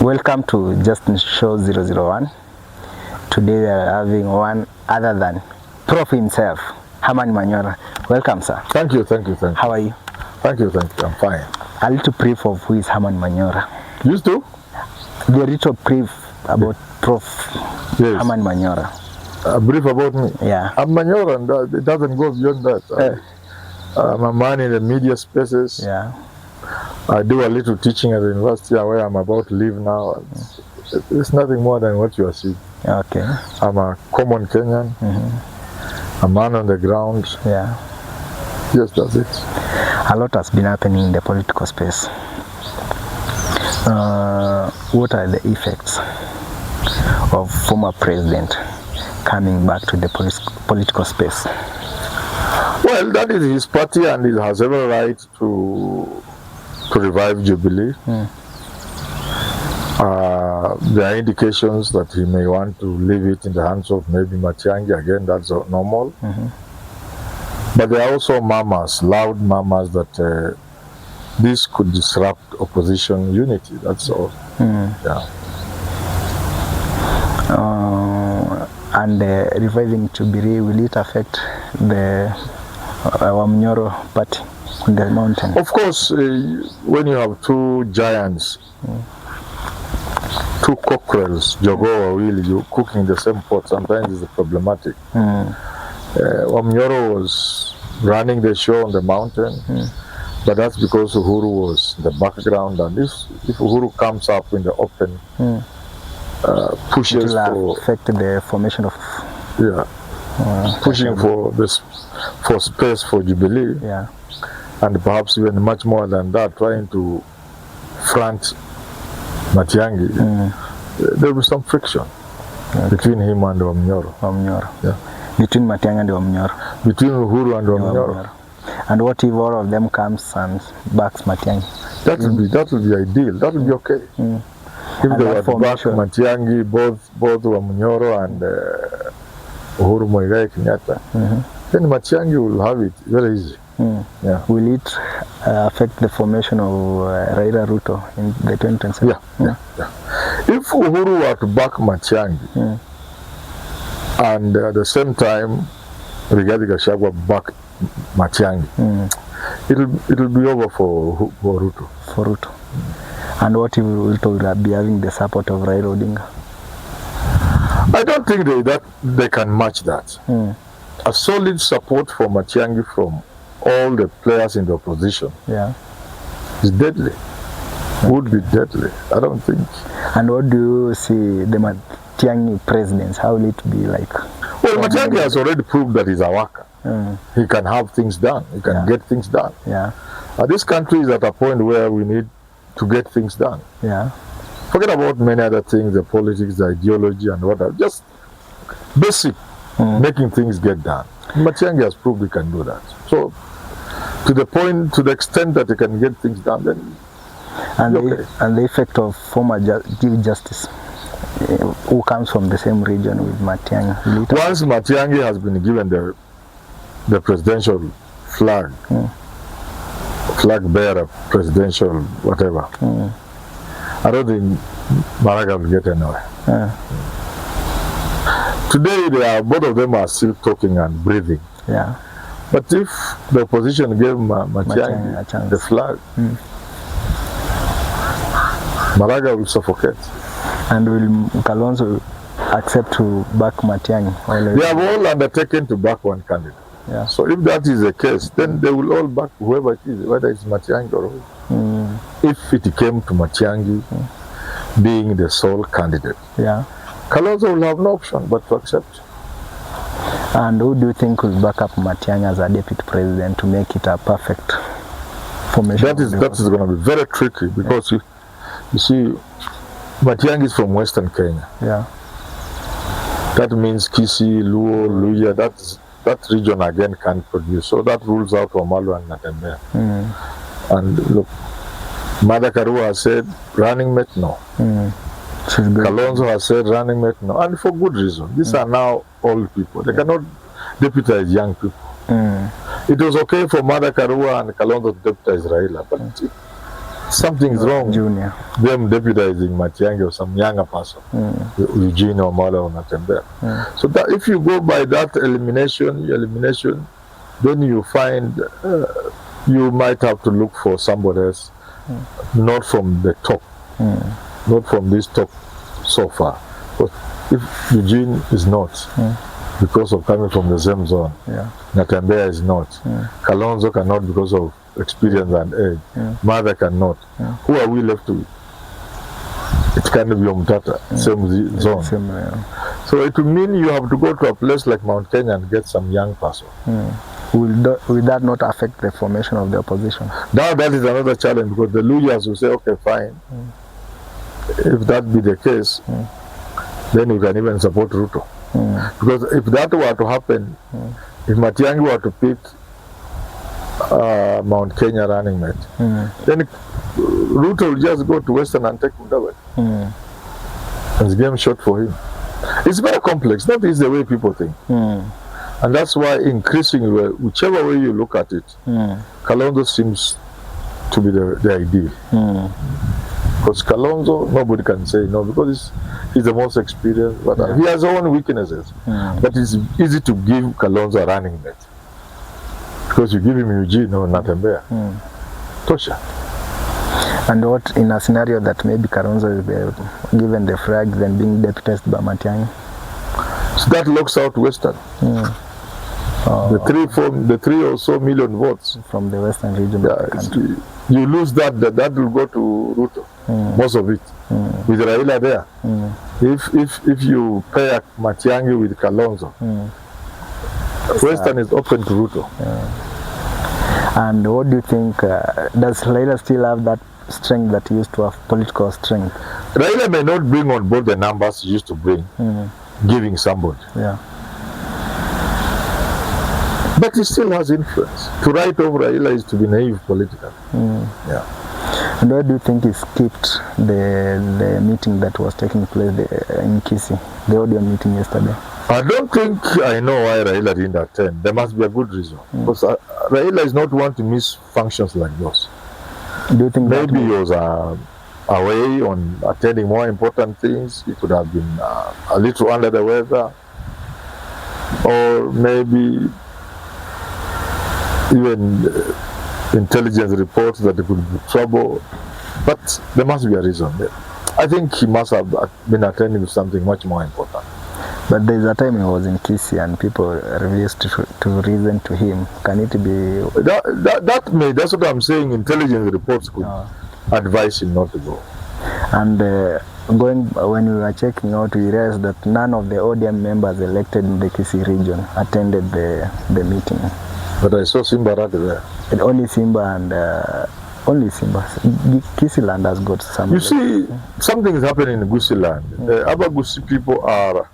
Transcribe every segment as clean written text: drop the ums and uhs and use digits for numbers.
Welcome to Justin Show 001. Today we are having one other than Prof himself, Herman Manyora. Welcome, sir. Thank you. How are you? Thank you. I'm fine. A little brief of who is Herman Manyora. Used to? The little brief about Prof. Yes. Herman Manyora. A brief about me? Yeah. I'm Manyora, and it doesn't go beyond that. I'm a man in the media spaces. Yeah. I do a little teaching at the university where I'm about to leave now. It's nothing more than what you are seeing. Okay. I'm a common Kenyan, a man on the ground. Yeah. Yes, that's it. A lot has been happening in the political space. What are the effects of former president coming back to the political space? Well, that is his party, and he has every right to revive Jubilee. There are indications that he may want to leave it in the hands of maybe Matiang'i. Again, that's normal. But there are also murmurs, loud murmurs, that this could disrupt opposition unity. That's all. Yeah. And reviving Jubilee, will it affect the Wamnyoro party in the mountain? Of course, when you have two giants, two cockerels, Jogo wawili, you cooking the same pot, sometimes it's problematic. Wamnyoro was running the show on the mountain, but that's because Uhuru was in the background, and if Uhuru comes up in the open, pushes it will for affect the formation of pushing for space for Jubilee, and perhaps even much more than that, trying to front Matiang'i. There will be some friction between him and Wamnyoro. Yeah. Between Matiang'i and Wamnyoro. Between Uhuru and Wamnyoro. And what if all of them comes and backs Matiang'i? That will be ideal. That will be okay. If they were to back Matiang'i, both Wamnyoro and Uhuru Muigai Kenyatta, then Matiang'i will have it very easy. Yeah. Will it affect the formation of Raila Ruto in the 2027? Yeah. If Uhuru were to back Matiang'i, and at the same time Rigathi Gachagua back Matiang'i, it'll be over for Ruto. For Ruto. And what if Ruto will be having the support of Raila Odinga? I don't think they can match that. A solid support for Matiang'i from all the players in the opposition is deadly. Would be deadly. I don't think. And what do you see the Matiang'i presidents? How will it be like? Well, Matiang'i has already proved that he's a worker. He can have things done. He can get things done. This country is at a point where we need to get things done. Forget about many other things, the politics, the ideology, and whatever. Just basic making things get done. Matiang'i has proved he can do that. So, to the extent that he can get things done, then and the effect of former Chief Justice who comes from the same region with Matiang'i. Once Matiang'i has been given the presidential flag, flag bearer, presidential whatever, I don't think Maraga will get anywhere. Today, both of them are still talking and breathing. But if the opposition gave Matiang'i the flag, Maraga will suffocate. And will Kalonzo accept to back Matiang'i? They have all undertaken to back one candidate. So if that is the case, then they will all back whoever it is, whether it's Matiang'i or who. If it came to Matiang'i being the sole candidate, Kalonzo will have no option but to accept. And who do you think will back up Matiang'i as a deputy president to make it a perfect formation? That is going to be very tricky because you see, Matiang'i is from Western Kenya. That means Kisii, Luo, Luhya, that region again can't produce. So that rules out Wamalu and Natembeya. And look, Martha Karua has said running mate no. Kalonzo has said running mate no. And for good reason. These are now old people. They cannot deputize young people. It was okay for Martha Karua and Kalonzo to deputize Raila, but something's wrong. Junior. Them deputizing Matiang'i or some younger person, Eugene or Mala or Natembeya. So that if you go by that elimination, then you find you might have to look for somebody else, not from the top, not from this top so far. But if Eugene is not, because of coming from the same zone, Natembeya is not, Kalonzo cannot because of experience and age, Mother cannot, who are we left with? It can be Omtata, same zone. So it will mean you have to go to a place like Mount Kenya and get some young person. Will that not affect the formation of the opposition? Now that is another challenge, because the Luyas will say, okay, fine. If that be the case, then you can even support Ruto. Because if that were to happen, if Matiang'i were to pick Mount Kenya running mate, then Ruto will just go to Western and take Mudavadi. It's game shot for him. It's very complex, that is the way people think. And that's why increasingly, whichever way you look at it, Kalonzo seems to be the ideal. Because Kalonzo, nobody can say no, because he's the most experienced, but he has his own weaknesses. But it's easy to give Kalonzo a running mate. Because you give him Eugene or Natembeya. Tosha. And what in a scenario that maybe Kalonzo is given the flag, then being deputized by Matiang'i? So that locks out Western. The 3 or so million votes from the Western region of the country. You lose that will go to Ruto, most of it, with Raila there. If you pair Matiang'i with Kalonzo, Western is open to Ruto. And what do you think, does Raila still have that strength that he used to have, political strength? Raila may not bring on board the numbers he used to bring, giving somebody. But he still has influence. To write over Raila is to be naive politically. And why do you think he skipped the meeting that was taking place in Kisii, the audio meeting yesterday? I don't think I know why Raila didn't attend. There must be a good reason. Because Raila is not one to miss functions like those. Do you think maybe he was away on attending more important things? He could have been a little under the weather. Or maybe even intelligence reports that there could be trouble, but there must be a reason. I think he must have been attending to something much more important. But there's a time he was in Kisii and people refused to reason to him. Can it be? That's what I'm saying. Intelligence reports could advise him not to go. And when we were checking out, we realized that none of the ODM members elected in the Kisii region attended the meeting. But I saw Simba Arati there. And only Simba and only Simba. Kisii land has got some. You see, something is happening in Gusii land. The other Gusii people are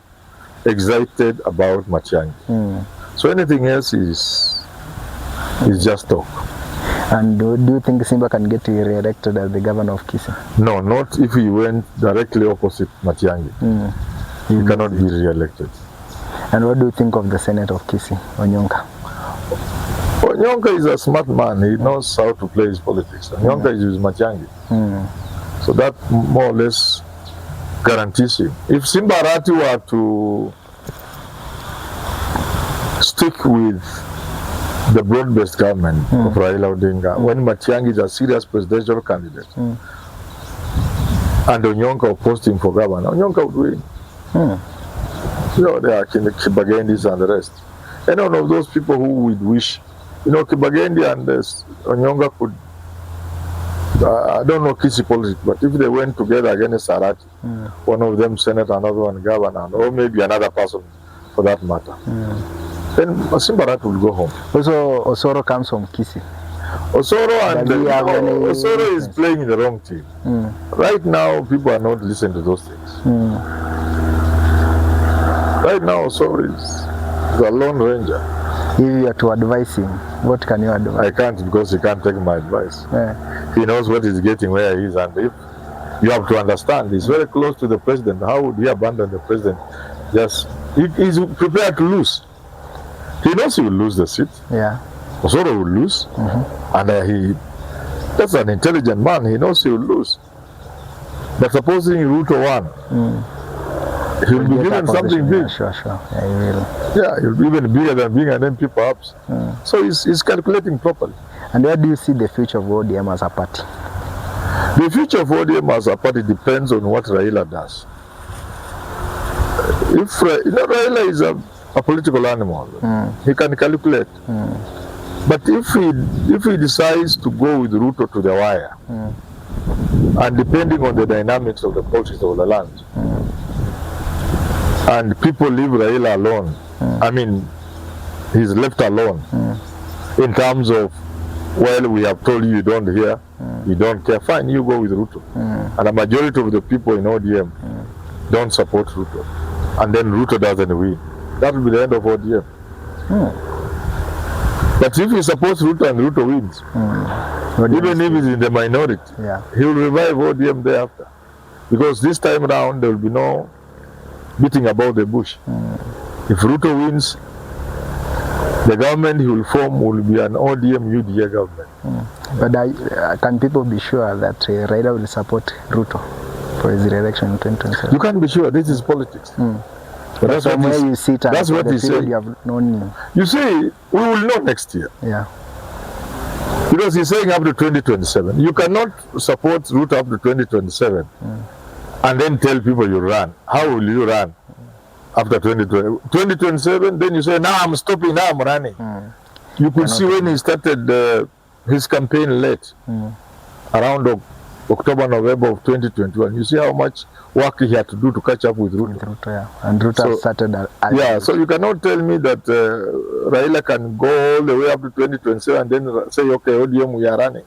excited about Matiang'i. So anything else is just talk. And do you think Simba can get re-elected as the governor of Kisii? No, not if he went directly opposite Matiang'i. He cannot be re-elected. And what do you think of the Senate of Kisii, Onyonka? Onyonka is a smart man. He knows how to play his politics. Onyonka is with Matiang'i. So that more or less guarantees him. If Simba Arati were to stick with the broad-based government of Raila Odinga, when Matiang'i is a serious presidential candidate, and Onyonka opposed him for governor, Onyonka would win. You know, there are Kibagendis and the rest. Any one of those people who would wish, you know, Kibagendi and Onyonka could, I don't know Kisii politics, but if they went together against Arati, one of them senator, another one governor, or maybe another person for that matter, then Simba Arati will go home. Also, Osoro comes from Kisii. Osoro is playing in the wrong team. Right now, people are not listening to those things. Right now, Osoro is a lone ranger. If you are to advise him, what can you advise? I can't, because he can't take my advice. He knows what he's getting, where he is, and if you have to understand, he's very close to the president. How would he abandon the president? He's prepared to lose. He knows he will lose the seat. Osoro will lose, and That's an intelligent man. He knows he will lose. But supposing Ruto won, he'll be given something big. Yeah, sure. Yeah, he will. Yeah, he'll be even bigger than being an MP perhaps. So he's calculating properly. And where do you see the future of ODM as a party? The future of ODM as a party depends on what Raila does. If Raila is a political animal, he can calculate. But if he decides to go with Ruto to the wire, and depending on the dynamics of the politics of the land, and people leave Raila alone, I mean, he's left alone in terms of, well, we have told you don't hear, you don't care, fine, you go with Ruto. And a majority of the people in ODM don't support Ruto. And then Ruto doesn't win. That will be the end of ODM. But if he supports Ruto and Ruto wins, even if he's in the minority, he will revive ODM thereafter. Because this time around, there will be no beating about the bush. If Ruto wins, the government he will form will be an ODM UDA government. But can people be sure that Raila will support Ruto for his re-election in 2027? You can't be sure. This is politics. But that's from where you sit and that's what he said. You have known you. You see, we will know next year. Yeah. Because he's saying up to 2027. You cannot support Ruto up to 2027 and then tell people you run. How will you run after 2027? Then you say, now I'm stopping, now I'm running. You could see when he started his campaign late, around October, November of 2021. You see how much work he had to do to catch up with Ruto. And Ruto started. So you cannot tell me that Raila can go all the way up to 2027 and then say, okay, ODM, we are running.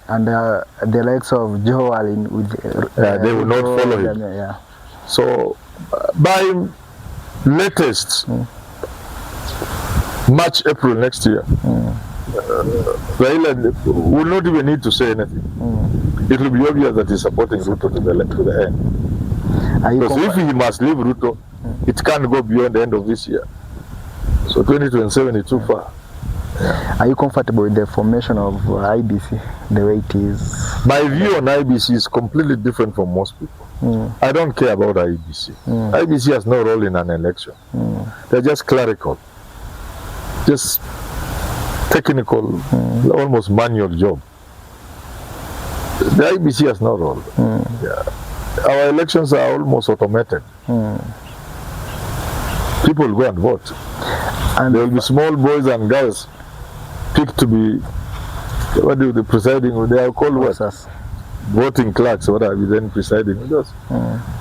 And the likes of Joe Allen they will not follow him. So by latest March, April next year, Raila will not even need to say anything. It will be obvious that he's supporting Ruto to the end. Because if he must leave Ruto, it can't go beyond the end of this year. So 2027 is too far. Are you comfortable with the formation of IBC, the way it is? My view on IBC is completely different from most people. I don't care about IBC. IBC has no role in an election. They're just clerical, just technical, almost manual job. The IBC has no role. Our elections are almost automated. People will go and vote. And there will be small boys and girls picked to be, the presiding, they are called what? Voting clerks, what are we then presiding with us?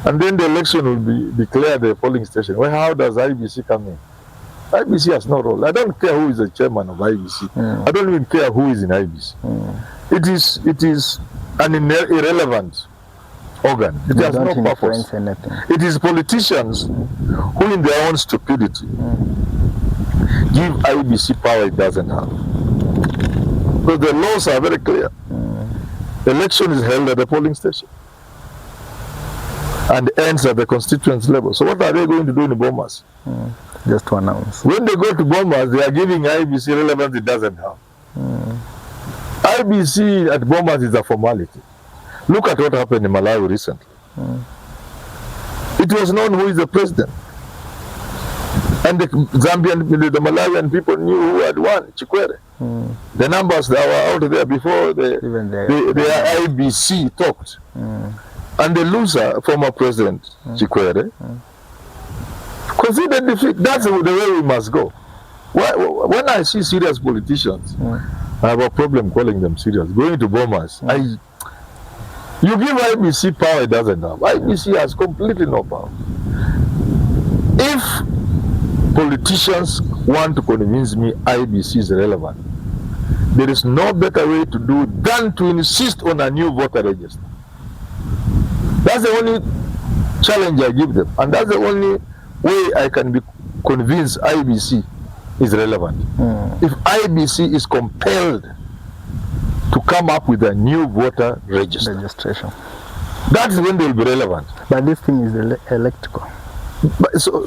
And then the election will be declared the polling station. Well, how does IBC come in? IBC has no role. I don't care who is the chairman of IBC. I don't even care who is in IBC. It is an irrelevant organ. It has no purpose. It is politicians who, in their own stupidity, give IBC power it doesn't have. Because the laws are very clear. The election is held at the polling station and ends at the constituents level. So what are they going to do in the Bomas? Just to announce. When they go to Bomas, they are giving IBC relevance it doesn't have. IBC at Bomas is a formality. Look at what happened in Malawi recently. It was known who is the president. And the Malawian people knew who had won, Chikwere. The numbers that were out there before the IBC talked. And the loser, former President Chikwere, considered defeat. That's the way we must go. When I see serious politicians, I have a problem calling them serious. Going to Bomas, you give IBC power it doesn't have. IBC has completely no power. If politicians want to convince me IBC is relevant, there is no better way to do it than to insist on a new voter register. That's the only challenge I give them, and that's the only way I can be convinced IBC is relevant. If IBC is compelled to come up with a new voter registration, that's when they will be relevant. But this thing is electrical. But so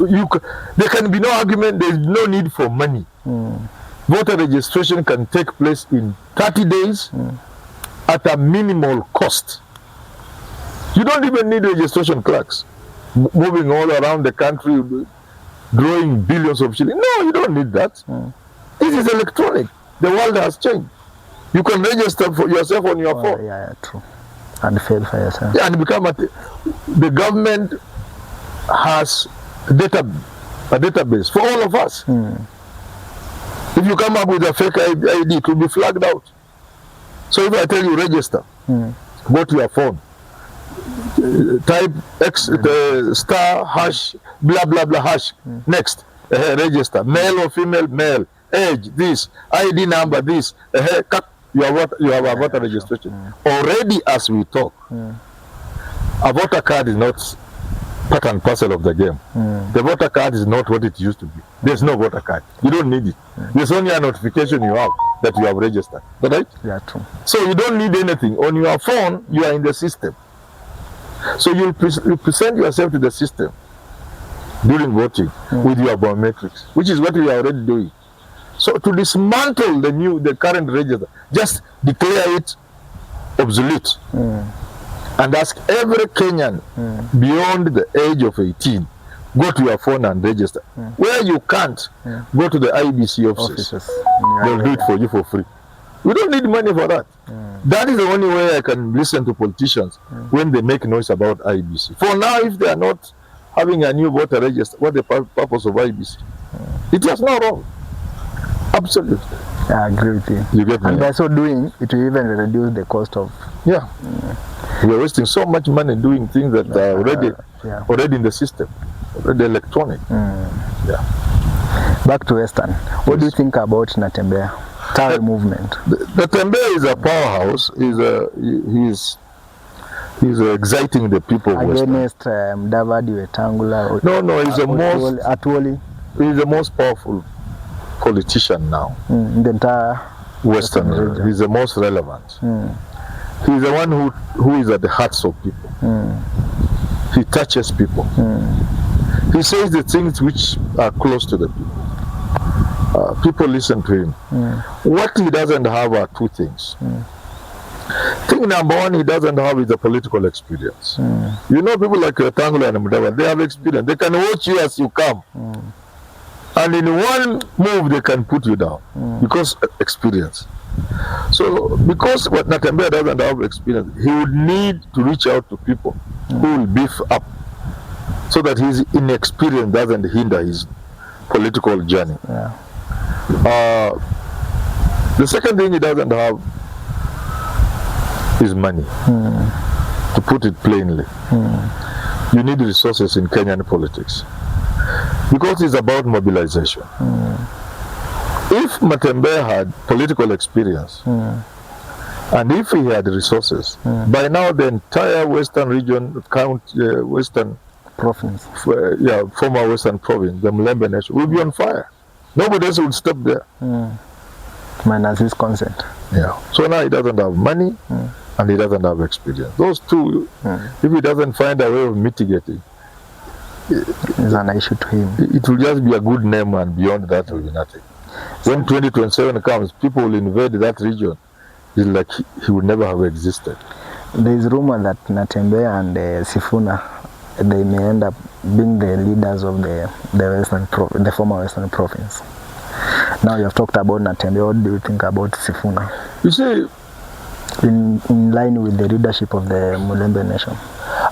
there can be no argument. There is no need for money. Voter registration can take place in 30 days, at a minimal cost. You don't even need registration clerks moving all around the country, drawing billions of shillings. No, you don't need that. This is electronic. The world has changed. You can register for yourself on your phone. Yeah, true. And fail for yourself. Yeah, and become the government has a database for all of us. If you come up with a fake ID, it will be flagged out. So if I tell you register, go to your phone, type X, star hash, blah blah blah hash, next, register, male or female, male, age, this, ID number, this, you have a voter registration. Already as we talk, a voter card is not part and parcel of the game. The voter card is not what it used to be. There's no voter card. You don't need it. There's only a notification you have that you have registered. Right? Yeah, true. So you don't need anything. On your phone, you are in the system. So you present yourself to the system during voting with your biometrics, which is what we are already doing. So to dismantle the current register, just declare it obsolete and ask every Kenyan beyond the age of 18, go to your phone and register. Where you can't, go to the IBC offices. They'll do it for you for free. We don't need money for that. That is the only way I can listen to politicians when they make noise about IBC. For now, if they are not having a new voter register, what's the purpose of IBC? It was not wrong. Absolutely. I agree with you. You get me? And by so doing, it will even reduce the cost of... Yeah. We are wasting so much money doing things that are already in the system, already electronic. Yeah. Back to Western. What do you think about Natembeya? Tawe movement. Natembeya is a powerhouse. He's exciting the people of Western. Against Mudavadi, Wetangula. No, he's the most... Atwoli. He's the most powerful politician now. The entire Western region. He's the most relevant. He's the one who is at the hearts of people. He touches people. He says the things which are close to the people. People listen to him. What he doesn't have are two things. Thing number one, he doesn't have is the political experience. You know, people like Wetangula and Mudavadi, they have experience. They can watch you as you come. And in one move, they can put you down because experience. So, because what Natembeya doesn't have experience, he would need to reach out to people who will beef up so that his inexperience doesn't hinder his political journey. The second thing he doesn't have is money, to put it plainly. You need resources in Kenyan politics. Because it's about mobilization. If Natembeya had political experience, and if he had resources, by now the entire Western region, Western province, former Western province, the Mulembe Nation, will be on fire. Nobody else would step there. Minus his consent. Yeah. So now he doesn't have money, and he doesn't have experience. Those two, if he doesn't find a way of mitigating, is an issue to him. It will just be a good name, and beyond that will be nothing. When 2027 comes, people will invade that region. It's like he would never have existed. There is rumor that Natembeya and Sifuna, they may end up being the leaders of the former Western province. Now you have talked about Natembeya. What do you think about Sifuna? You see, in line with the leadership of the Mulembe Nation.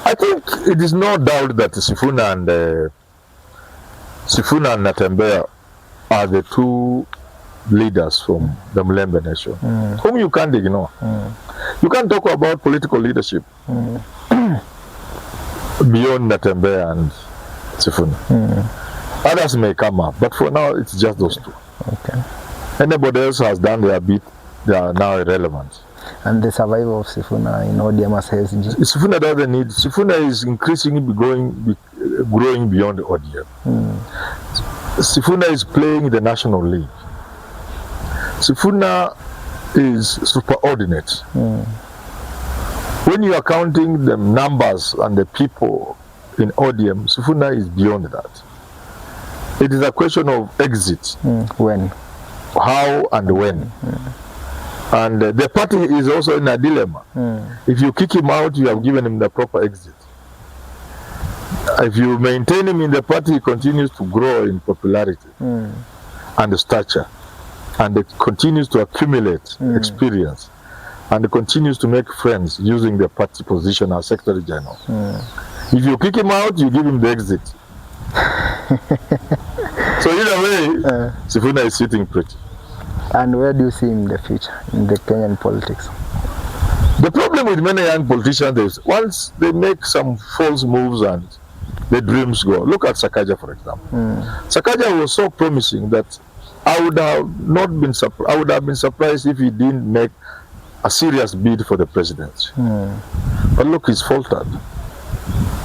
I think it is no doubt that Sifuna and Natembeya are the two leaders from the Mulembe Nation, whom you can't ignore. You can't talk about political leadership beyond Natembeya and Sifuna. Others may come up, but for now it's just those two. Okay. Anybody else has done their bit, they are now irrelevant. And the survival of Sifuna in ODM as SG? Sifuna doesn't need. Sifuna is increasingly growing beyond ODM. Sifuna is playing the National League. Sifuna is superordinate. When you are counting the numbers and the people in ODM, Sifuna is beyond that. It is a question of exit. When? How and when. And the party is also in a dilemma. If you kick him out, you have given him the proper exit. If you maintain him in the party, he continues to grow in popularity and stature, and it continues to accumulate experience, and continues to make friends using the party position as Secretary General. If you kick him out, you give him the exit. So either way, Sifuna is sitting pretty. And where do you see him in the future, in the Kenyan politics? The problem with many young politicians is once they make some false moves and the dreams go. Look at Sakaja, for example. Sakaja was so promising that I would have been surprised if he didn't make a serious bid for the presidency. But look, he's faltered.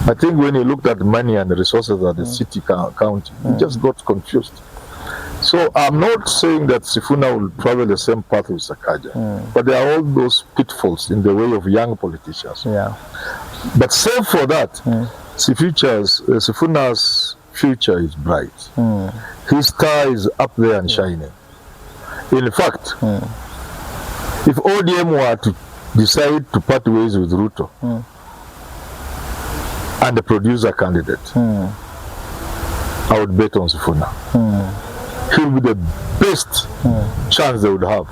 I think when he looked at money and the resources at the city county, he just got confused. So I'm not saying that Sifuna will travel the same path with Sakaja, but there are all those pitfalls in the way of young politicians. But save for that, Sifuna's future is bright. His star is up there and shining. In fact, if ODM were to decide to part ways with Ruto and produce a candidate, I would bet on Sifuna. He'll be the best chance they would have.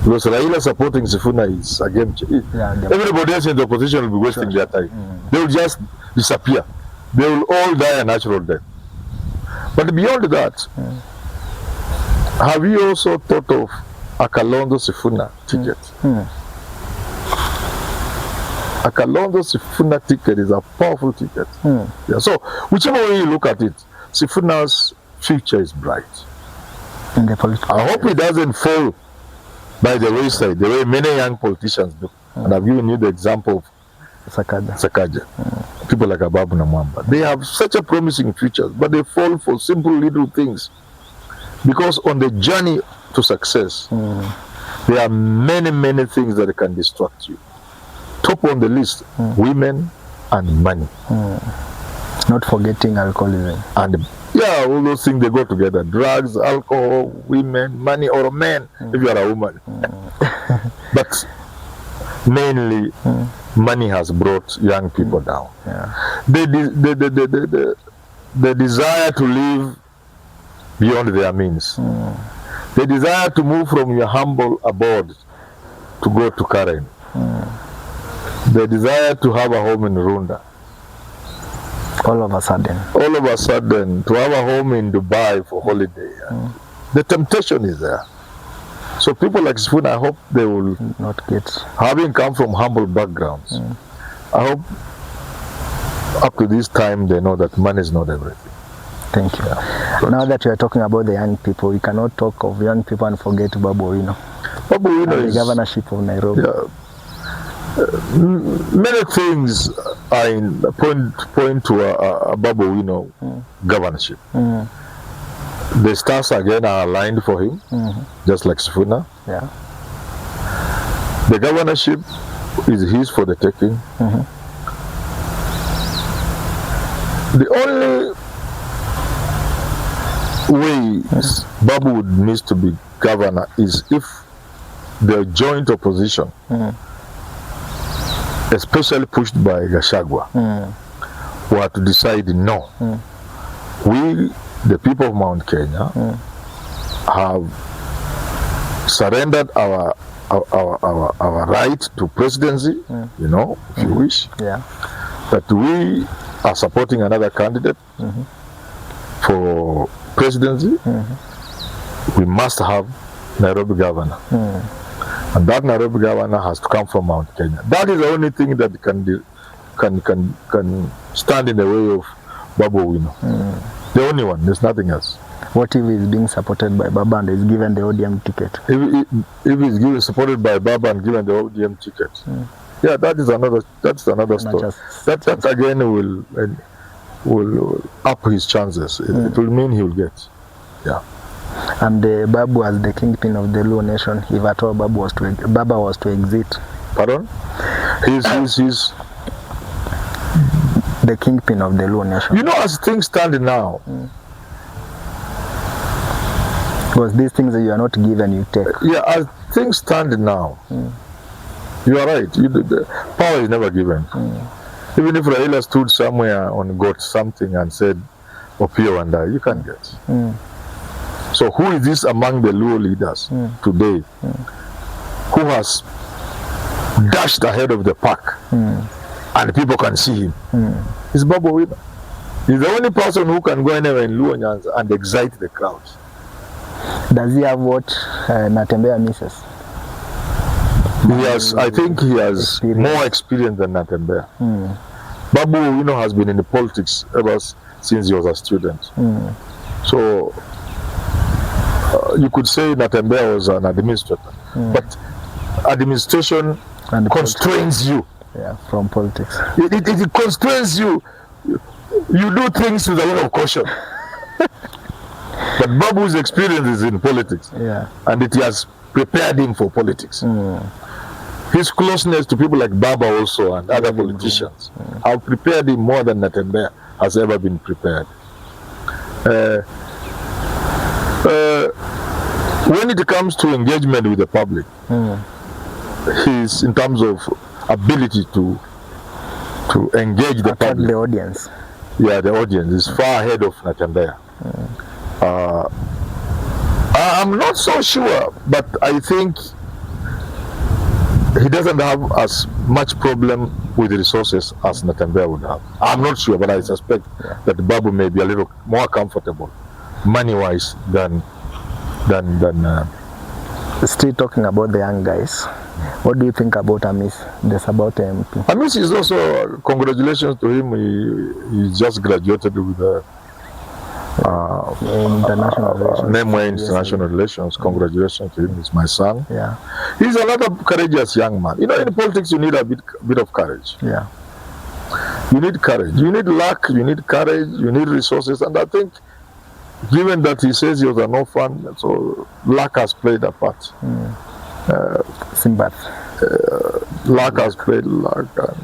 Because Raila supporting Sifuna is a game changer. Everybody else in the opposition will be wasting their time. They will just disappear. They will all die a natural death. But beyond that, have you also thought of a Kalonzo Sifuna ticket? A Kalonzo Sifuna ticket is a powerful ticket. So whichever way you look at it, Sifuna's future is bright. In the political I hope he doesn't fall by the wayside, the way many young politicians do. And I've given you the example of Sakaja. People like Ababu Namwamba. They have such a promising future, but they fall for simple little things. Because on the journey to success, there are many, many things that can distract you. Top on the list, women and money. Not forgetting alcoholism. And yeah, all those things, they go together. Drugs, alcohol, women, money, or men, if you are a woman. But mainly, money has brought young people down. The desire to live beyond their means. The desire to move from your humble abode to go to Karen. The desire to have a home in Runda. All of a sudden, to have a home in Dubai for holiday. The temptation is there. So people like Sifuna, I hope they will not get, having come from humble backgrounds, I hope up to this time they know that money is not everything. Thank you. Now that you are talking about the young people, we cannot talk of young people and forget Babu Owino. Babu Owino is the governorship of Nairobi. Many things are in point to a Babu Owino governorship. The stars again are aligned for him, just like Sifuna. The governorship is his for the taking. The only way Babu would need to be governor is if the joint opposition, especially pushed by Gachagua, were to decide no. We, the people of Mount Kenya, have surrendered our right to presidency, you know, if you wish. That we are supporting another candidate for presidency. We must have Nairobi governor. And that Nairobi governor has to come from Mount Kenya. That is the only thing that can stand in the way of Babu Owino. The only one, there's nothing else. What if he's being supported by Baba and is given the ODM ticket? If he's supported by Baba and given the ODM ticket, yeah, that's another story. That again will up his chances. It will mean he will get. And Babu as the kingpin of the Luo nation, if at all Baba was to exit. Pardon? He's the kingpin of the Luo nation. You know, as things stand now, because these things that you are not given, you take. Yeah, as things stand now. You are right. The power is never given. Even if Raila stood somewhere and got something and said, Opiyo and I, you can't get. So who is this among the Luo leaders today who has dashed ahead of the pack and people can see him? It's Babu Owino. He's the only person who can go anywhere in Luo Nyanza and excite the crowds. Does he have what Natembeya misses? Yes, I think he has more experience than Natembeya. Babu Owino has been in the politics ever since he was a student. So you could say Natembeya was an administrator, but administration and constrains you. Yeah, from politics. It constrains you. You do things with a lot of caution. But Babu's experience is in politics, and it has prepared him for politics. His closeness to people like Baba also and other politicians have prepared him more than Natembeya has ever been prepared. When it comes to engagement with the public, he's, in terms of ability to engage the public, the audience. Yeah, the audience is far ahead of Natembeya. I'm not so sure, but I think he doesn't have as much problem with the resources as Natembeya would have. I'm not sure, but I suspect that Babu may be a little more comfortable money-wise than Still talking about the young guys, what do you think about Amis, the Saboti MP? Amis is also, congratulations to him, he just graduated with the international relations. Nemwe International Relations. Congratulations to him, he's my son. Yeah. He's another courageous young man. You know, in politics you need a bit of courage. Yeah. You need courage, you need luck, you need courage, you need resources, and I think given that he says he was an orphan, so luck has played a part. Sympathy. Luck has played luck, and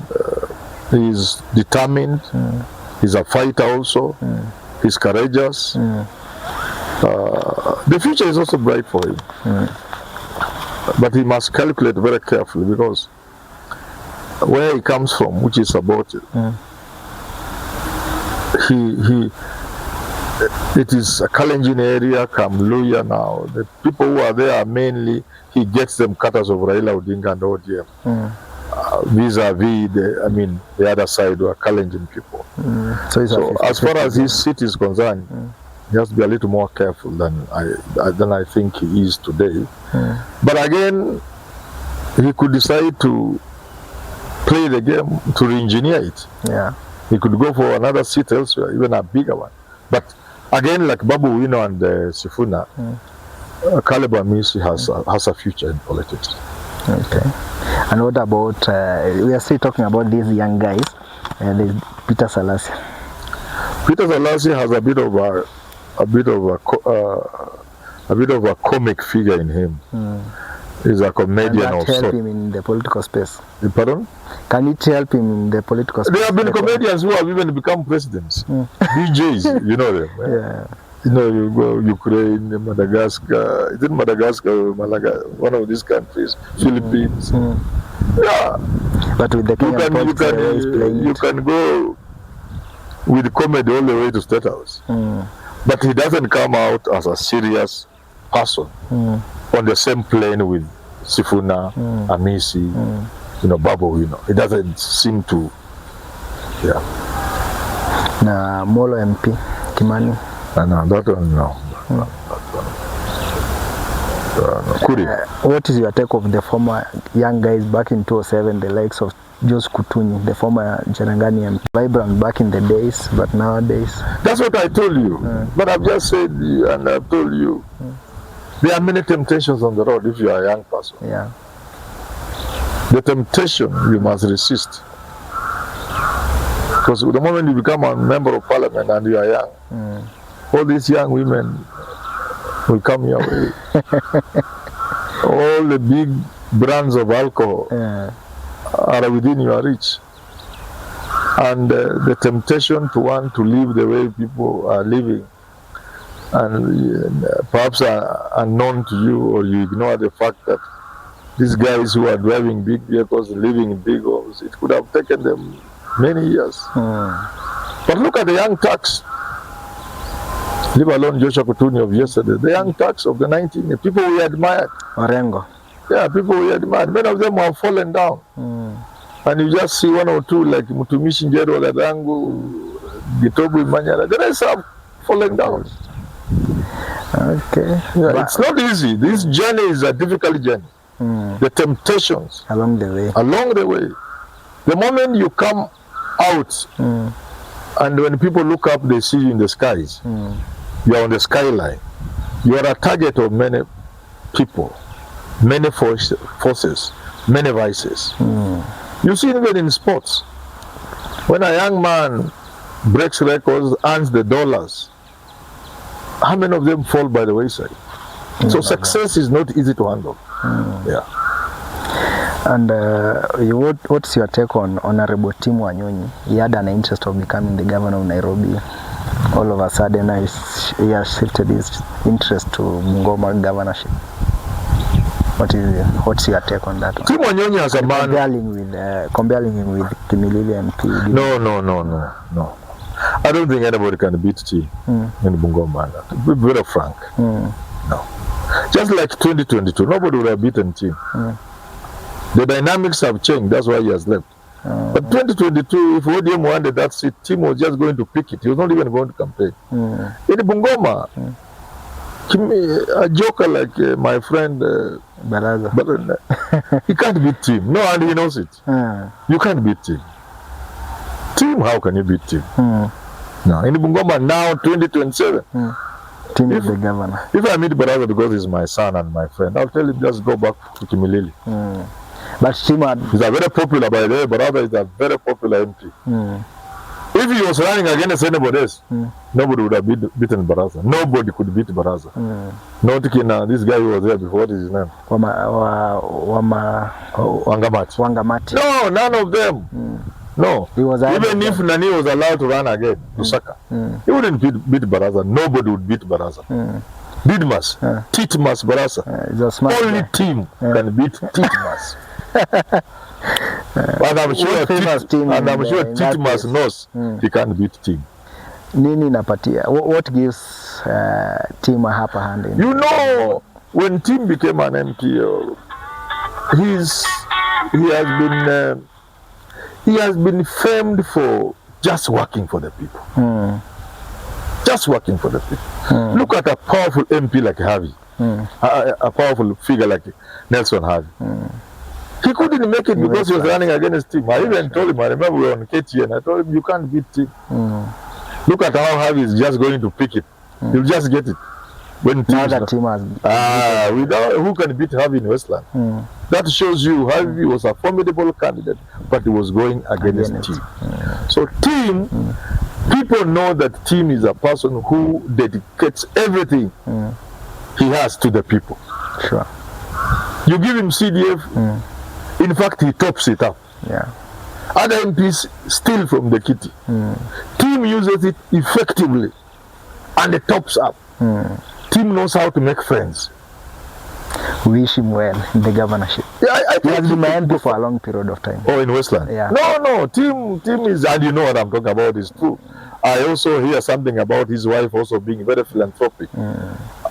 he's determined, he's a fighter also, he's courageous. The future is also bright for him. But he must calculate very carefully, because where he comes from, which is about it, it is a Kalenjin area, Kamluya now. The people who are there are mainly, he gets them cutters of Raila Odinga and ODM. Vis-a-vis the other side were Kalenjin people. So as far as his seat is concerned, he has to be a little more careful than I think he is today. But again, he could decide to play the game, to re-engineer it. Yeah. He could go for another seat elsewhere, even a bigger one. But again, like Babu Owino and Sifuna, Caleb Amisi has a future in politics. Okay. And what about, we are still talking about these young guys, there's Peter Salasya. Peter Salasya has a bit of a comic figure in him. He's a comedian also. Can that help him in the political space? Pardon? Can it help him in the political space? There have been comedians who have even become presidents. DJs, you know them. Yeah. You know, you go Ukraine, Madagascar, is it Madagascar, Malaga, one of these countries, Philippines. Yeah. But with the Kenyan politics, you can go with comedy all the way to State House. But he doesn't come out as a serious person on the same plane with Sifuna, Amisi, Babu Owino. It doesn't seem to, Na Molo MP, Kimani? No, that one, no. What is your take of the former young guys back in 2007, the likes of Jose Kutunyi, the former Cherangani MP, vibrant back in the days, but nowadays? That's what I told you. But I've just said, and I've told you, there are many temptations on the road if you are a young person. Yeah. The temptation you must resist. Because the moment you become a member of parliament and you are young, all these young women will come your way. All the big brands of alcohol are within your reach. And the temptation to want to live the way people are living, and perhaps are unknown to you, or you ignore the fact that these guys who are driving big vehicles, living in big homes, it could have taken them many years. But look at the young Turks. Leave alone Joshua Kutuni of yesterday. The young Turks of the 19, the people we admired. Orengo. Yeah, people we admired. Many of them have fallen down. And you just see one or two like Mutumishi Njero, Gadangu, Gitobu Manyara. The rest have fallen down. Okay. Yeah, it's not easy. This journey is a difficult journey. The temptations. Along the way. Along the way. The moment you come out and when people look up, they see you in the skies. You are on the skyline. You are a target of many people, many forces, many vices. You see even in sports. When a young man breaks records, earns the dollars, how many of them fall by the wayside? So success is not easy to handle. Yeah. And what's your take on Honorable Tim Wanyonyi? He had an interest of becoming the governor of Nairobi. All of a sudden, he has shifted his interest to Bungoma governorship. What's your take on that? Tim Wanyonyi as a man... Comparing him with Kimilili MP. No. I don't think anybody can beat Tim in Bungoma. To be very frank. No. Just like 2022, nobody would have beaten Tim. The dynamics have changed, that's why he has left. But 2022, if ODM wanted that seat, Tim was just going to pick it. He was not even going to campaign. In Bungoma, a joker like my friend Baraza, he can't beat Tim. No, and he knows it. You can't beat Tim. Tim, how can you beat Tim? No, in Bungoma now, 2027. Tim is the governor. If I meet Baraza because he's my son and my friend, I'll tell him just go back to Kimilili. But Tim he's a very popular, by the way. Baraza is a very popular MP. If he was running against anybody else, nobody would have beaten Baraza. Nobody could beat Baraza. Not Kina, this guy who was there before, what is his name? Wangamati. No, none of them. No. Even if Nani was allowed to run again, Lusaka, he wouldn't beat Baraza. Nobody would beat Baraza. Didmas, Titmas Baraza. Only Tim can beat Titmas. And I'm sure Titmas knows he can't beat Tim. Nini napatia? What gives Tim a upper hand? You know, when Tim became an MP, he has been famed for just working for the people. Just working for the people. Look at a powerful MP like Harvey, a powerful figure like Nelson Harvey. He couldn't make it because he was running against Tim. I even told him, I remember we were on KTN, I told him, you can't beat Tim. Look at how Harvey is just going to pick it. He'll just get it. When now that Tim has... who can beat Harvey in Westland? That shows you Harvey was a formidable candidate, but he was going against Tim. So Tim, people know that Tim is a person who dedicates everything he has to the people. Sure. You give him CDF, in fact he tops it up. Yeah. Other MPs steal from the kitty. Tim uses it effectively and it tops up. Tim knows how to make friends. Wish him well in the governorship. Yeah, he has been my MP for a long period of time. Oh, in Westland? Yeah. No, Tim is, and you know what I'm talking about, is true. I also hear something about his wife also being very philanthropic.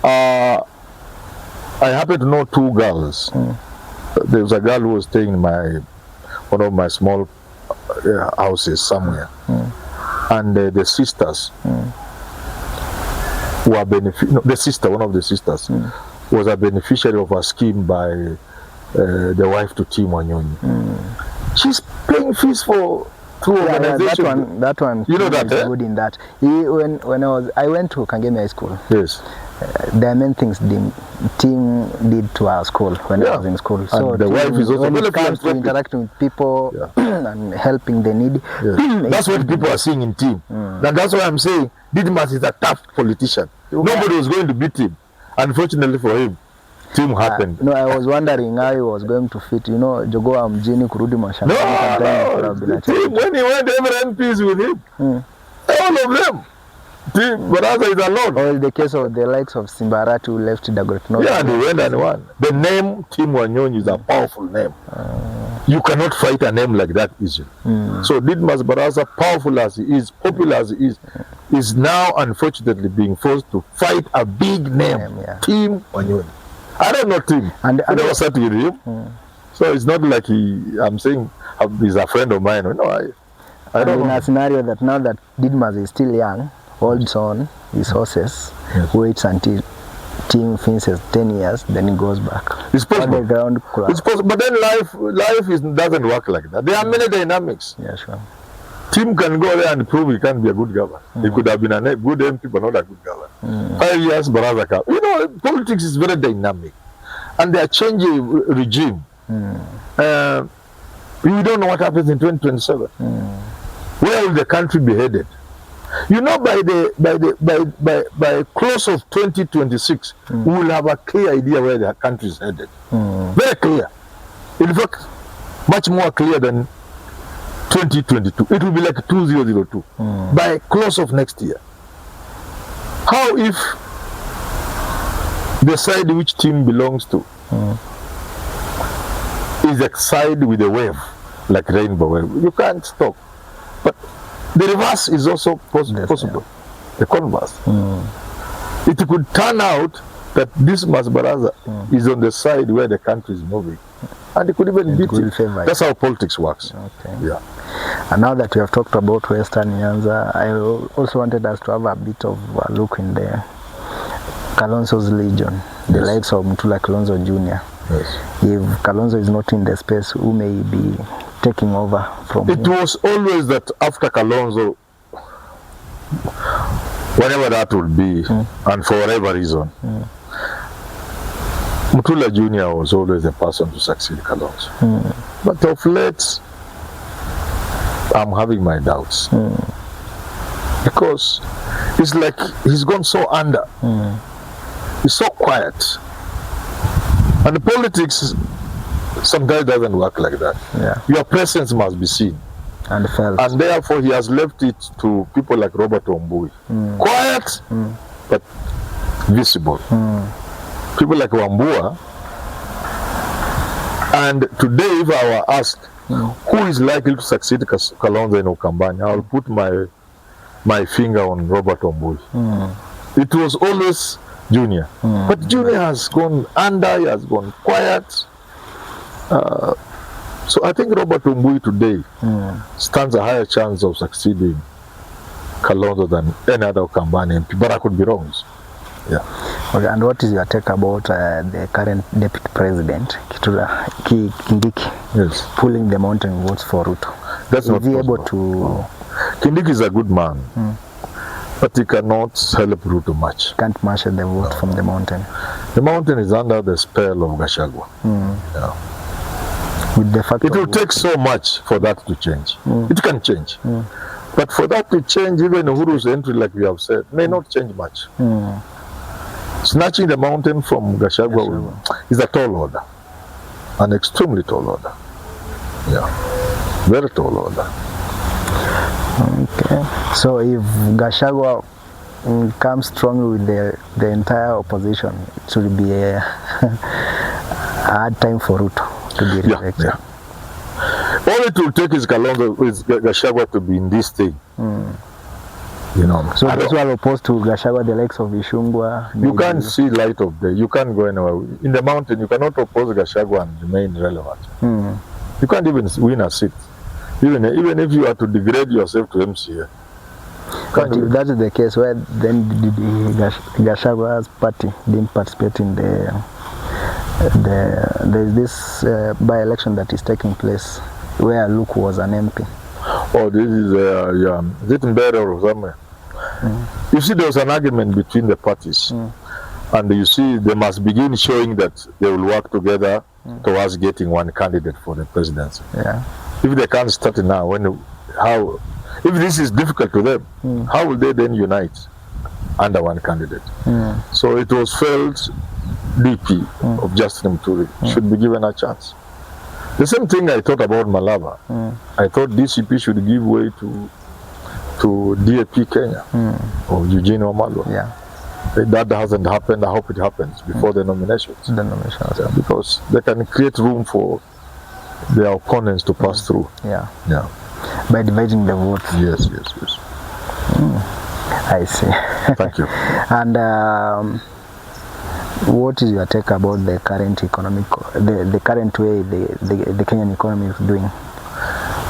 I happen to know two girls. There was a girl who was staying in one of my small houses somewhere. And the sisters were one of the sisters was a beneficiary of a scheme by the wife to Tim Wanyonyi. She's paying fees for through organization. That one. You know that, good in that. When I went to Kangemi High School. Yes. There are many things Tim did to our school when I was in school. So and the wife is also when it comes to interacting with people and helping the needy. That's what people are seeing in Tim. And that's why I'm saying Didmas is a tough politician. Nobody was going to beat him. Unfortunately for him, Tim happened. No, I was wondering how he was going to fit. You know, Jogoa mjini kurudi mashamba. No. Tim, when he went, every MPs with him. All of them. Baraza is alone. Or in the case of the likes of Simbarati who left Dagoretti North. Yeah, they went and won. The name Tim Wanyonyi is a powerful name. You cannot fight a name like that easily. So Didmus Baraza, powerful as he is, popular as he is now unfortunately being forced to fight a big name, Tim Wanyonyi. I don't know Tim. I never sat with him. So it's not like I'm saying he's a friend of mine. No, I don't know. In a scenario that now that Didmus is still young, holds on his horses, waits until Tim finishes 10 years, then he goes back. It's possible. The ground it's possible. But then life doesn't work like that. There are many dynamics. Yeah, sure. Tim can go there and prove he can't be a good governor. He could have been a good MP, but not a good governor. 5 years, Baraza Cup. You know, politics is very dynamic. And they are changing regime. We don't know what happens in 2027. Where will the country be headed? You know, by close of 2026, we will have a clear idea where the country is headed. Very clear. In fact, much more clear than 2022. It will be like 2002 by close of next year. How if the side which team belongs to is a side with a wave, like rainbow wave? You can't stop. But the reverse is also possible. The converse. It could turn out that Didmus Baraza is on the side where the country is moving. And it could even beat it. That's how politics works. Okay. Yeah. And now that we have talked about Western Nyanza, I also wanted us to have a bit of a look in the Kalonzo's Legion, the likes of Mutula Kalonzo Jr. Yes. If Kalonzo is not in the space, who may be taking over from him? It was always that after Kalonzo, whatever that would be, and for whatever reason, Mutula Jr. was always the person to succeed Kalonzo. But of late, I'm having my doubts. Because it's like he's gone so under. He's so quiet. And the politics sometimes doesn't work like that. Yeah. Your presence must be seen. And felt. And therefore he has left it to people like Robert Ombui. Quiet, but visible. People like Wambua. And today if I were asked who is likely to succeed Kalonzo in Ukambani, I will put my finger on Robert Ombui. It was always Junior. But Junior has gone under, he has gone quiet. So I think Robert Ombui today stands a higher chance of succeeding Kalonzo than any other Ukambani MP, but I could be wrong. Yeah. Okay, and what is your take about the current deputy president, Kitula Kindiki, pulling the mountain votes for Ruto? That's not he possible. Able to... Kindiki is a good man, but he cannot help Ruto much. Can't marshal the vote from the mountain. The mountain is under the spell of Gachagua. With the fact it will take so much for that to change. It can change. But for that to change, even Uhuru's entry, like we have said, may not change much. Snatching the mountain from Gachagua is a tall order. An extremely tall order. Yeah. Very tall order. Okay. So if Gachagua comes strongly with the entire opposition, it will be a hard time for Ruto to be re-elected. All it will take is Gachagua to be in this thing. You know. So those who are opposed to Gachagua, the likes of Ishungwa. You can't see light of day. You can't go anywhere. In the mountain, you cannot oppose Gachagua and remain relevant. You can't even win a seat. Even if you are to degrade yourself to MCA. But if that is the case, where then Gachagua's party didn't participate in there's this by-election that is taking place where Luke was an MP. Oh, this is is it Mbere or somewhere? You see, there was an argument between the parties, and you see they must begin showing that they will work together towards getting one candidate for the presidency. Yeah. If they can't start it now, if this is difficult to them, how will they then unite under one candidate? So it was felt DP of Justin Muturi should be given a chance. The same thing I thought about Malava. I thought DCP should give way to to DAP Kenya or Eugene Wamalwa. Yeah. That hasn't happened. I hope it happens before the nominations. The nominations. Yeah, because they can create room for their opponents to pass through. Yeah. Yeah. By dividing the votes. Yes. I see. Thank you. And what is your take about the current the current way the Kenyan economy is doing?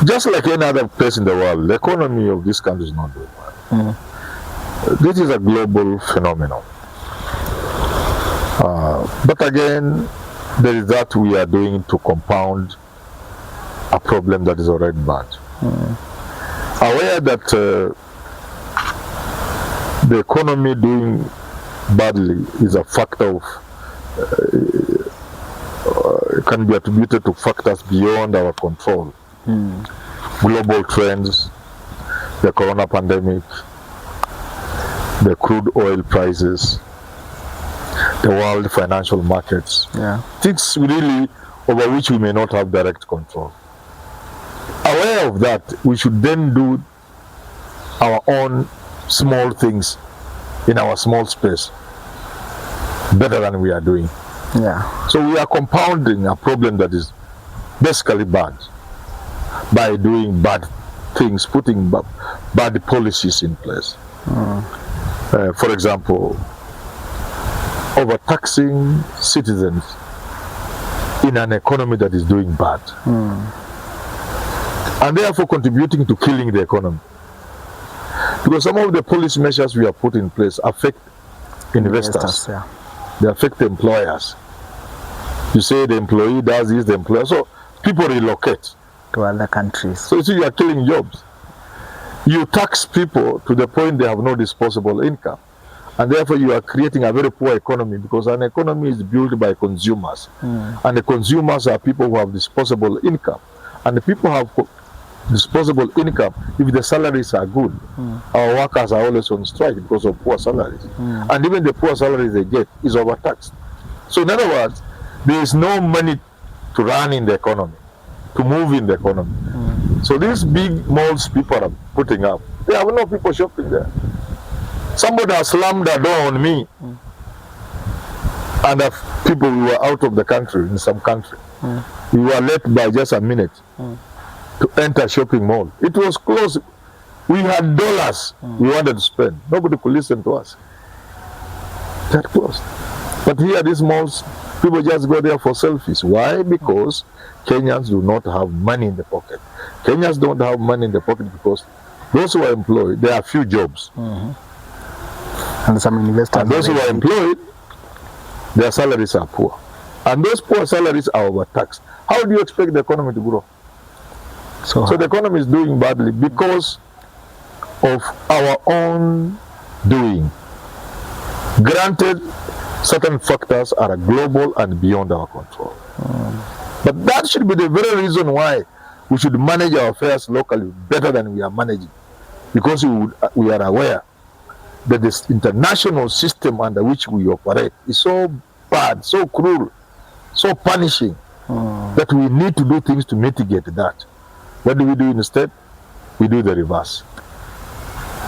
Just like any other place in the world, the economy of this country is not doing well. This is a global phenomenon. But again, there is that we are doing to compound a problem that is already bad. Aware that the economy doing badly is a factor of can be attributed to factors beyond our control. Global trends, the corona pandemic, the crude oil prices, the world financial markets. Things really over which we may not have direct control. Aware of that, we should then do our own small things in our small space better than we are doing. So we are compounding a problem that is basically bad by doing bad things, putting bad policies in place. For example, overtaxing citizens in an economy that is doing bad, and therefore contributing to killing the economy. Because some of the policy measures we have put in place affect investors. They affect the employers. You say the employee does this, the employer. So people relocate to other countries. So you see, you are killing jobs. You tax people to the point they have no disposable income. And therefore you are creating a very poor economy, because an economy is built by consumers. And the consumers are people who have disposable income. And the people who have disposable income, if the salaries are good, our workers are always on strike because of poor salaries. And even the poor salaries they get is overtaxed. So in other words, there is no money to run in the economy, to move in the economy. So these big malls people are putting up, they have no people shopping there. Somebody has slammed a door on me, and people who were out of the country, in some country. We were late by just a minute to enter a shopping mall. It was closed. We had dollars we wanted to spend. Nobody could listen to us. That closed. But here, these malls, people just go there for selfies. Why? Because Kenyans do not have money in the pocket. Kenyans don't have money in the pocket because those who are employed, there are few jobs. And some investors. And those who are employed, their salaries are poor. And those poor salaries are overtaxed. How do you expect the economy to grow? So the economy is doing badly because of our own doing. Granted, certain factors are global and beyond our control. But that should be the very reason why we should manage our affairs locally better than we are managing. Because we are aware that this international system under which we operate is so bad, so cruel, so punishing, that we need to do things to mitigate that. What do we do instead? We do the reverse.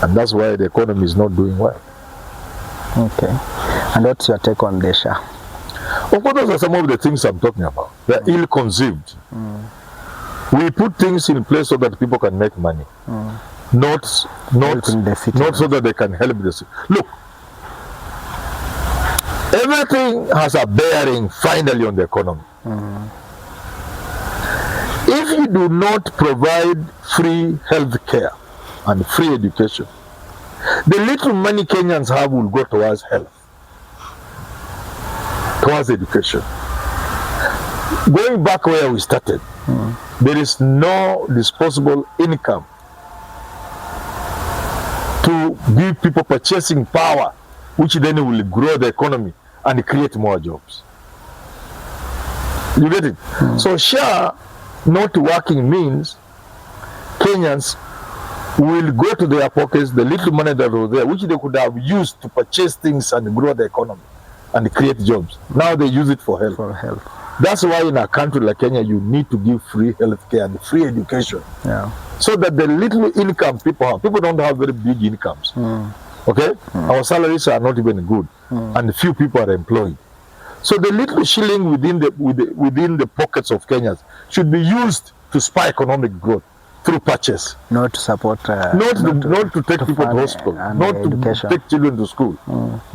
And that's why the economy is not doing well. Okay. And what's your take on the SHA? Of course, those are some of the things I'm talking about. They're ill-conceived. We put things in place so that people can make money. Not so that they can help the city. Look, everything has a bearing finally on the economy. If you do not provide free health care and free education, the little money Kenyans have will go towards health, towards education. Going back where we started, there is no disposable income to give people purchasing power, which then will grow the economy and create more jobs. You get it? So SHA not working means Kenyans will go to their pockets, the little money that was there, which they could have used to purchase things and grow the economy and create jobs. Now they use it for health. That's why in a country like Kenya, you need to give free health care and free education. so that the little income people have, people don't have very big incomes. Okay? Our salaries are not even good, and few people are employed. So the little shilling within the pockets of Kenyans should be used to spur economic growth through purchase. Not to support, not to take people to hospital, not to take children to school.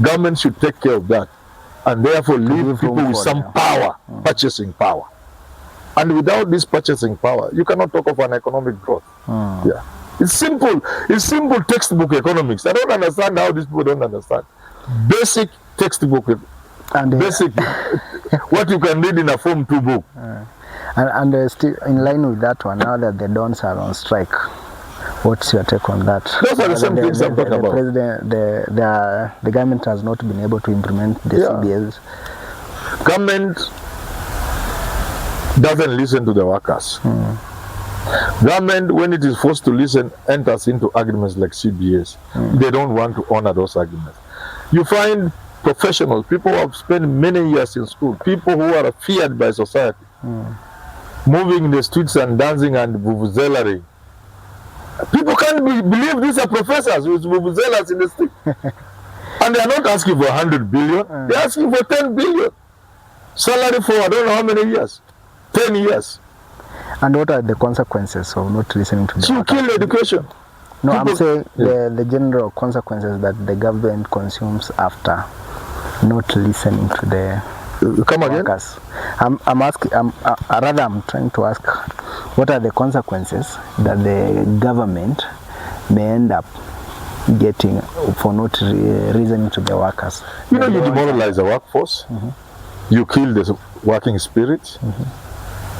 Government should take care of that, and therefore leave people with some power, purchasing power. And without this purchasing power, you cannot talk of an economic growth. Yeah, it's simple. It's simple textbook economics. I don't understand how these people don't understand. Basic textbook, and basic what you can read in a Form 2 book. And still in line with that one, now that the Dons are on strike, what's your take on that? Those are the same things I'm talking about. The government has not been able to implement the CBAs. Government doesn't listen to the workers. Government, when it is forced to listen, enters into arguments like CBAs. They don't want to honor those arguments. You find professionals, people who have spent many years in school, people who are feared by society, moving in the streets and dancing and vuvuzelas. People can't believe these are professors with vuvuzelas in the street. And they are not asking for 100 billion, they are asking for 10 billion. Salary for I don't know how many years. 10 years. And what are the consequences of not listening to them? You kill education. No, people, I'm saying the general consequences that the government consumes after not listening to the workers. I'm asking, rather I'm trying to ask, what are the consequences that the government may end up getting for not listening to the workers? You know, you demoralize the workforce, you kill the working spirit.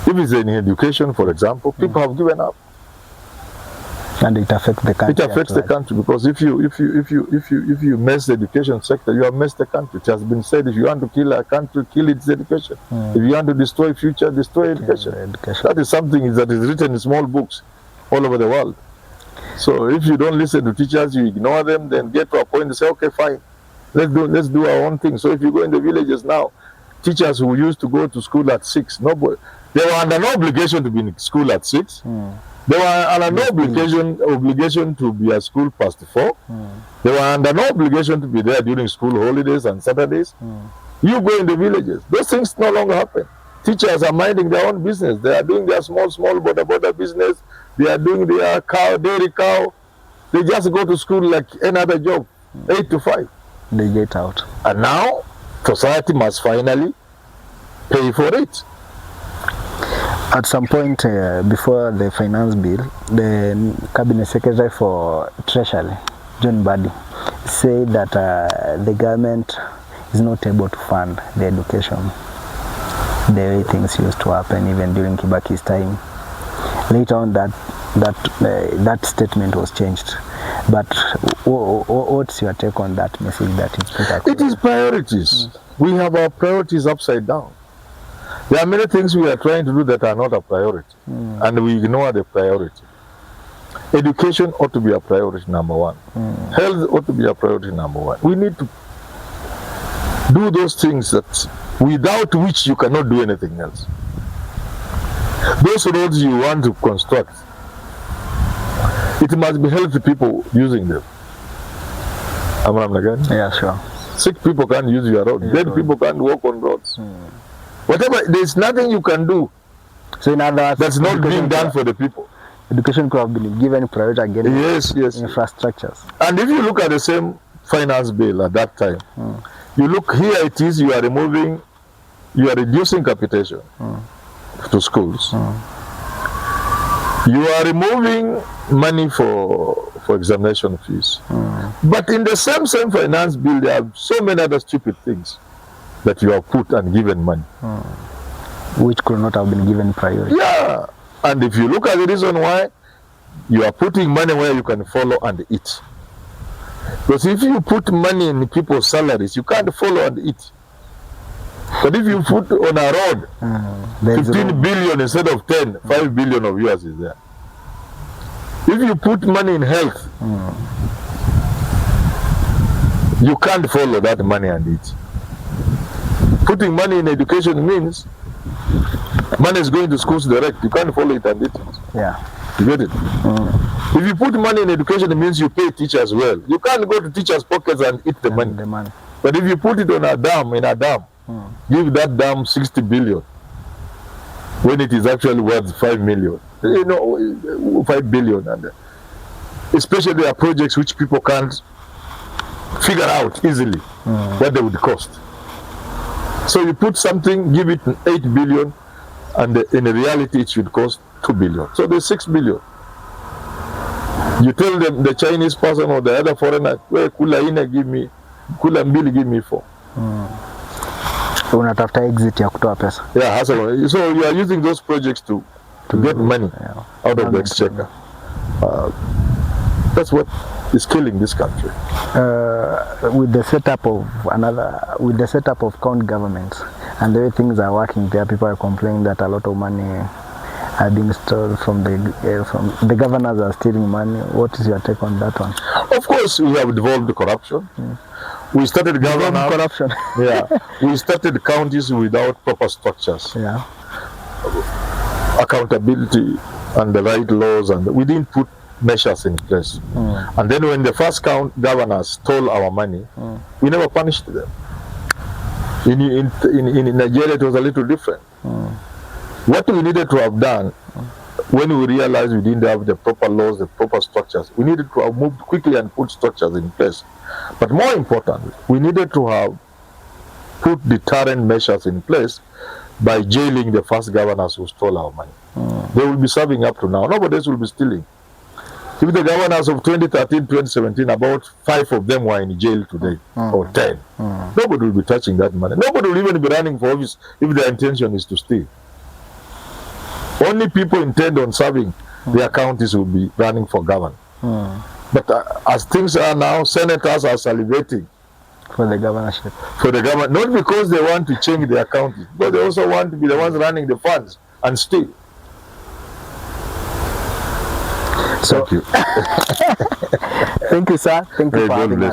If it's in education, for example, people have given up. And it affects the country. It affects the country because if you mess the education sector, you have messed the country. It has been said, if you want to kill a country, kill its education. If you want to destroy future, destroy education. That is something that is written in small books all over the world. So if you don't listen to teachers, you ignore them, then get to a point and say, okay, fine, let's do our own thing. So if you go in the villages now, teachers who used to go to school at 6, they were under no obligation to be in school at 6. They were under no obligation to be at school past 4. They were under no obligation to be there during school holidays and Saturdays. You go in the villages, those things no longer happen. Teachers are minding their own business. They are doing their small border business. They are doing their dairy cow. They just go to school like any other job, 8 to 5. They get out. And now, society must finally pay for it. At some point before the finance bill, the Cabinet Secretary for Treasury, John Mbadi, said that the government is not able to fund the education the way things used to happen even during Kibaki's time. Later on, that statement was changed. But what's your take on that message that is put across? It is priorities. We have our priorities upside down. There are many things we are trying to do that are not a priority, and we ignore the priority. Education ought to be a priority number 1. Health ought to be a priority number 1. We need to do those things that without which you cannot do anything else. Those roads you want to construct, it must be healthy people using them. Yeah, sure. Sick people can't use your road. Dead people can't walk on roads. Whatever, there's nothing you can do. So in other words, that's not being done for the people. Education could have been given priority again. Yes. Infrastructures. And if you look at the same finance bill at that time, you look here, it is you are reducing capitation to schools. You are removing money for examination fees. But in the same finance bill, there are so many other stupid things that you have put and given money. Which could not have been given priority. Yeah. And if you look at the reason why, you are putting money where you can follow and eat. Because if you put money in people's salaries, you can't follow and eat. But if you put on a road, 15 billion instead of 10, 5 billion of yours is there. If you put money in health, you can't follow that money and eat. Putting money in education means money is going to schools direct. You can't follow it and eat it. Yeah. You get it? If you put money in education, it means you pay teachers well. You can't go to teachers' pockets and eat the money. But if you put it on a dam, give that dam 60 billion, when it is actually worth 5 million, 5 billion, and especially there are projects which people can't figure out easily what they would cost. So you put something, give it 8 billion, and in reality it should cost 2 billion. So there's 6 billion. You tell them, the Chinese person or the other foreigner, well, kula ine give me, kula mbili give me 4. Unatafuta exit ya kutoa pesa. Yeah, so you are using those projects to get money out of the exchequer. That's what is killing this country. With the setup of county governments and the way things are working there, people are complaining that a lot of money are being stolen from the governors are stealing money. What is your take on that one? Of course, we have devolved corruption. We started governors. Corruption. We started counties without proper structures. Accountability and the right laws, and we didn't put measures in place. And then when the first governors stole our money, we never punished them. In Nigeria, it was a little different. What we needed to have done, when we realized we didn't have the proper laws, the proper structures, we needed to have moved quickly and put structures in place. But more importantly, we needed to have put deterrent measures in place by jailing the first governors who stole our money. They will be serving up to now. Nobody else will be stealing. If the governors of 2013, 2017, about 5 of them were in jail today, or 10. Nobody will be touching that money. Nobody will even be running for office if their intention is to steal. Only people intend on serving their counties will be running for governor. But as things are now, senators are salivating for the governorship. For the government, not because they want to change their counties, but they also want to be the ones running the funds and steal. So, Thank you. Thank you, sir. Thank you for having us.